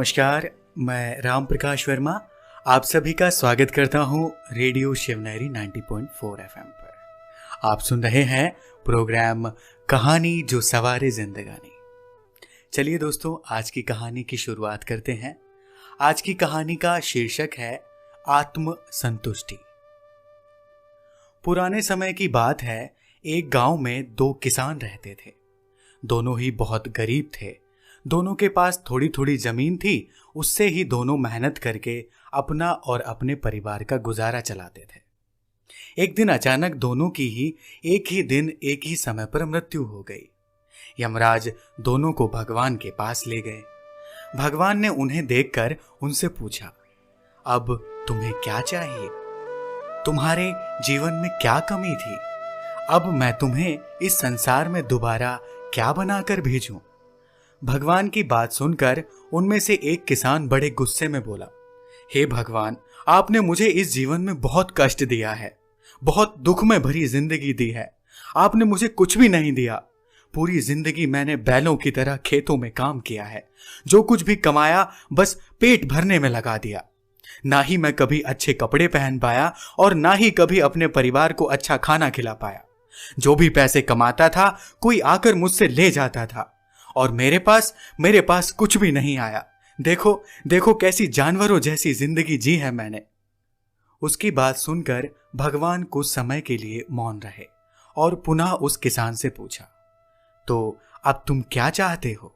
नमस्कार, मैं राम प्रकाश वर्मा आप सभी का स्वागत करता हूं रेडियो शिवनेरी 90.4 एफएम पर। आप सुन रहे हैं प्रोग्राम कहानी जो सवारे जिंदगानी। चलिए दोस्तों, आज की कहानी की शुरुआत करते हैं। आज की कहानी का शीर्षक है आत्म संतुष्टि। पुराने समय की बात है, एक गांव में दो किसान रहते थे। दोनों ही बहुत गरीब थे। दोनों के पास थोड़ी थोड़ी जमीन थी, उससे ही दोनों मेहनत करके अपना और अपने परिवार का गुजारा चलाते थे। एक दिन अचानक दोनों की ही एक ही दिन एक ही समय पर मृत्यु हो गई। यमराज दोनों को भगवान के पास ले गए। भगवान ने उन्हें देखकर उनसे पूछा, अब तुम्हें क्या चाहिए? तुम्हारे जीवन में क्या कमी थी? अब मैं तुम्हें इस संसार में दोबारा क्या बनाकर भेजूं? भगवान की बात सुनकर उनमें से एक किसान बड़े गुस्से में बोला, हे भगवान, आपने मुझे इस जीवन में बहुत कष्ट दिया है, बहुत दुख में भरी जिंदगी दी है। आपने मुझे कुछ भी नहीं दिया। पूरी जिंदगी मैंने बैलों की तरह खेतों में काम किया है। जो कुछ भी कमाया बस पेट भरने में लगा दिया। ना ही मैं कभी अच्छे कपड़े पहन पाया और ना ही कभी अपने परिवार को अच्छा खाना खिला पाया। जो भी पैसे कमाता था कोई आकर मुझसे ले जाता था और मेरे पास कुछ भी नहीं आया। देखो देखो कैसी जानवरों जैसी जिंदगी जी है मैंने। उसकी बात सुनकर भगवान कुछ समय के लिए मौन रहे और पुनः उस किसान से पूछा, तो अब तुम क्या चाहते हो?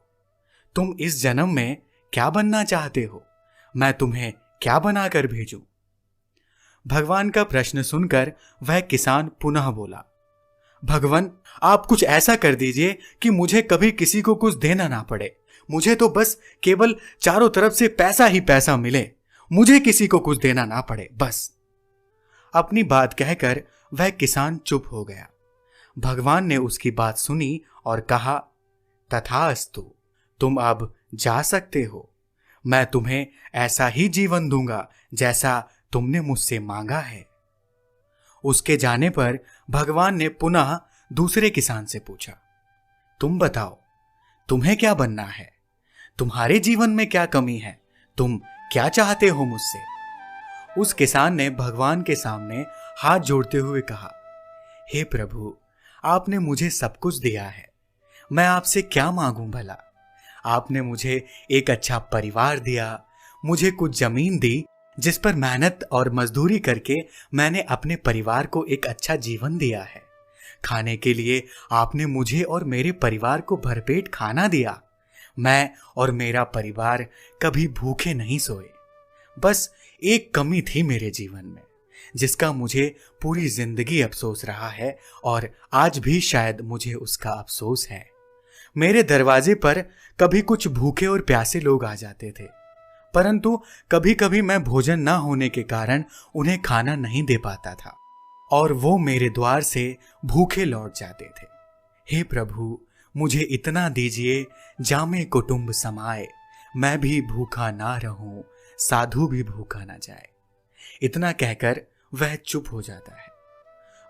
तुम इस जन्म में क्या बनना चाहते हो? मैं तुम्हें क्या बनाकर भेजूं? भगवान का प्रश्न सुनकर वह किसान पुनः बोला, भगवान, आप कुछ ऐसा कर दीजिए कि मुझे कभी किसी को कुछ देना ना पड़े। मुझे तो बस केवल चारों तरफ से पैसा ही पैसा मिले। मुझे किसी को कुछ देना ना पड़े, बस। अपनी बात कहकर वह किसान चुप हो गया। भगवान ने उसकी बात सुनी और कहा, तथास्तु, तुम अब जा सकते हो। मैं तुम्हें ऐसा ही जीवन दूंगा जैसा तुमने मुझसे मांगा है। उसके जाने पर भगवान ने पुनः दूसरे किसान से पूछा, तुम बताओ, तुम्हें क्या बनना है? तुम्हारे जीवन में क्या कमी है? तुम क्या चाहते हो मुझसे? उस किसान ने भगवान के सामने हाथ जोड़ते हुए कहा, हे प्रभु, आपने मुझे सब कुछ दिया है। मैं आपसे क्या मांगूं भला? आपने मुझे एक अच्छा परिवार दिया, मुझे कुछ जमीन दी जिस पर मेहनत और मजदूरी करके मैंने अपने परिवार को एक अच्छा जीवन दिया है। खाने के लिए आपने मुझे और मेरे परिवार को भरपेट खाना दिया। मैं और मेरा परिवार कभी भूखे नहीं सोए। बस एक कमी थी मेरे जीवन में, जिसका मुझे पूरी जिंदगी अफसोस रहा है और आज भी शायद मुझे उसका अफसोस है। मेरे दरवाजे पर कभी कुछ भूखे और प्यासे लोग आ जाते थे, परंतु कभी कभी मैं भोजन न होने के कारण उन्हें खाना नहीं दे पाता था और वो मेरे द्वार से भूखे लौट जाते थे। हे प्रभु, मुझे इतना दीजिए जामे कुटुंब समाए, मैं भी भूखा ना रहूं, साधु भी भूखा ना जाए। इतना कहकर वह चुप हो जाता है।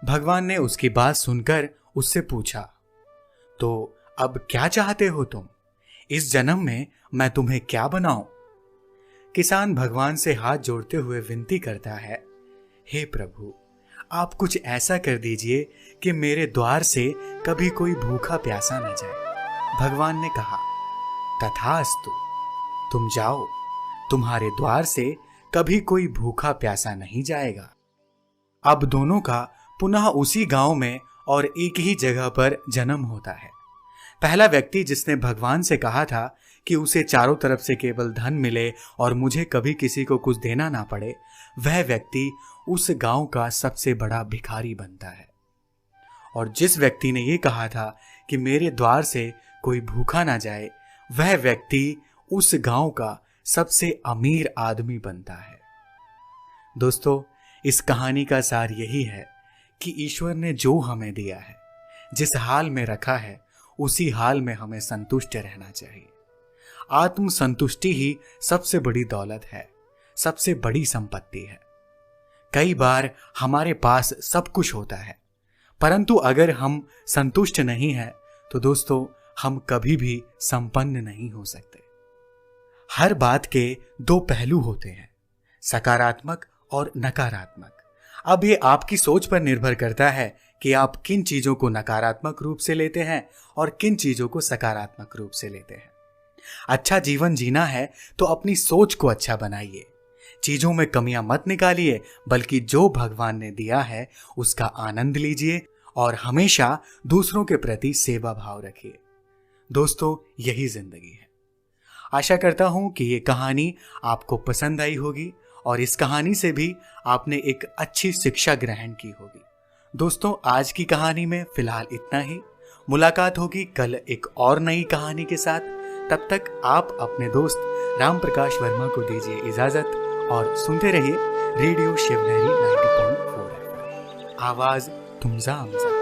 भगवान ने उसकी बात सुनकर उससे पूछा, तो अब क्या चाहते हो तुम? इस जन्म में मैं तुम्हें क्या बनाऊं? किसान भगवान से हाथ जोड़ते हुए विनती करता है, हे प्रभु, आप कुछ ऐसा कर दीजिए कि मेरे द्वार से कभी कोई भूखा प्यासा न जाए। भगवान ने कहा, तथास्तु, तुम जाओ, तुम्हारे द्वार से कभी कोई भूखा प्यासा नहीं जाएगा। अब दोनों का पुनः उसी गांव में और एक ही जगह पर जन्म होता है। पहला व्यक्ति जिसने भगवान से कहा था कि उसे चारों तरफ से केवल धन मिले और मुझे कभी किसी को कुछ देना ना पड़े, वह व्यक्ति उस गांव का सबसे बड़ा भिखारी बनता है। और जिस व्यक्ति ने यह कहा था कि मेरे द्वार से कोई भूखा ना जाए, वह व्यक्ति उस गांव का सबसे अमीर आदमी बनता है। दोस्तों, इस कहानी का सार यही है कि ईश्वर ने जो हमें दिया है, जिस हाल में रखा है, उसी हाल में हमें संतुष्ट रहना चाहिए। आत्म संतुष्टि ही सबसे बड़ी दौलत है, सबसे बड़ी संपत्ति है। कई बार हमारे पास सब कुछ होता है, परंतु अगर हम संतुष्ट नहीं हैं तो दोस्तों हम कभी भी संपन्न नहीं हो सकते। हर बात के दो पहलू होते हैं, सकारात्मक और नकारात्मक। अब ये आपकी सोच पर निर्भर करता है कि आप किन चीजों को नकारात्मक रूप से लेते हैं और किन चीजों को सकारात्मक रूप से लेते हैं। अच्छा जीवन जीना है तो अपनी सोच को अच्छा बनाइए, चीजों में कमियां मत निकालिए, बल्कि जो भगवान ने दिया है उसका आनंद लीजिए और हमेशा दूसरों के प्रति सेवा भाव रखिए। दोस्तों, यही जिंदगी है। आशा करता हूं कि ये कहानी आपको पसंद आई होगी और इस कहानी से भी आपने एक अच्छी शिक्षा ग्रहण की होगी। दोस्तों, आज की कहानी में फिलहाल इतना ही। मुलाकात होगी कल एक और नई कहानी के साथ। तब तक आप अपने दोस्त राम प्रकाश वर्मा को दीजिए इजाजत और सुनते रहिए रेडियो शिवलहरी 90.4 FM। आवाज तुमजा हमजा।